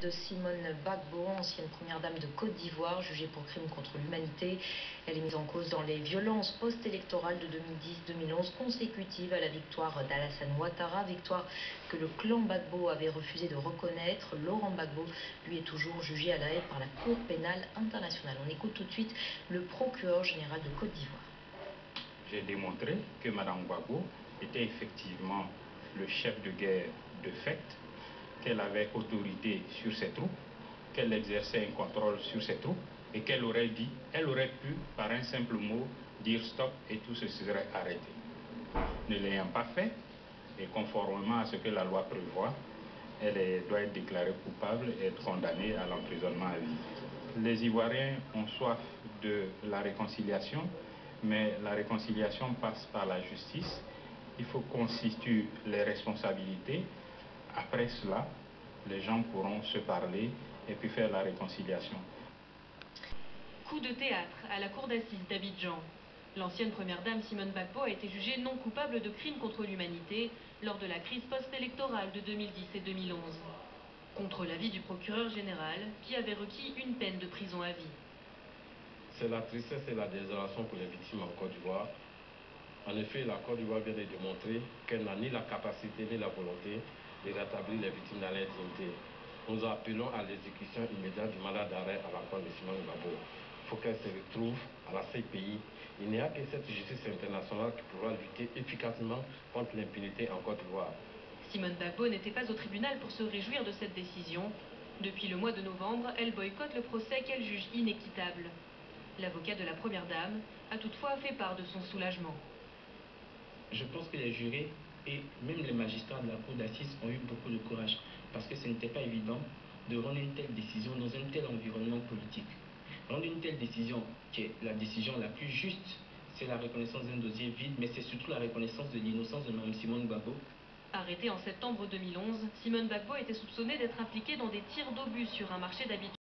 De Simone Gbagbo, ancienne première dame de Côte d'Ivoire, jugée pour crime contre l'humanité. Elle est mise en cause dans les violences post-électorales de 2010-2011 consécutives à la victoire d'Alassane Ouattara, victoire que le clan Gbagbo avait refusé de reconnaître. Laurent Gbagbo, lui, est toujours jugé à La Haye par la Cour pénale internationale. On écoute tout de suite le procureur général de Côte d'Ivoire. J'ai démontré que Mme Gbagbo était effectivement le chef de guerre de fait, qu'elle avait autorité sur ses troupes, qu'elle exerçait un contrôle sur ses troupes et qu'elle aurait pu, par un simple mot, dire stop et tout se serait arrêté. Ne l'ayant pas fait, et conformément à ce que la loi prévoit, elle doit être déclarée coupable et être condamnée à l'emprisonnement à vie. Les Ivoiriens ont soif de la réconciliation, mais la réconciliation passe par la justice. Il faut qu'on situe les responsabilités. Après cela, les gens pourront se parler et puis faire la réconciliation. Coup de théâtre à la cour d'assises d'Abidjan. L'ancienne première dame Simone Gbagbo a été jugée non coupable de crimes contre l'humanité lors de la crise post-électorale de 2010 et 2011. Contre l'avis du procureur général qui avait requis une peine de prison à vie. C'est la tristesse et la désolation pour les victimes en Côte d'Ivoire. En effet, la Côte d'Ivoire vient de démontrer qu'elle n'a ni la capacité ni la volonté de rétablir les victimes dans leur dignité. Nous appelons à l'exécution immédiate du mandat d'arrêt à l'encontre de Simone Gbagbo. Il faut qu'elle se retrouve à la CPI. Il n'y a que cette justice internationale qui pourra lutter efficacement contre l'impunité en Côte d'Ivoire. Simone Gbagbo n'était pas au tribunal pour se réjouir de cette décision. Depuis le mois de novembre, elle boycotte le procès qu'elle juge inéquitable. L'avocat de la première dame a toutefois fait part de son soulagement. Je pense que les jurés et même les magistrats de la cour d'assises ont eu beaucoup de courage parce que ce n'était pas évident de rendre une telle décision dans un tel environnement politique. Rendre une telle décision, qui est la décision la plus juste, c'est la reconnaissance d'un dossier vide, mais c'est surtout la reconnaissance de l'innocence de Mme Simone Gbagbo. Arrêtée en septembre 2011, Simone Gbagbo était soupçonnée d'être impliquée dans des tirs d'obus sur un marché d'Abidjan.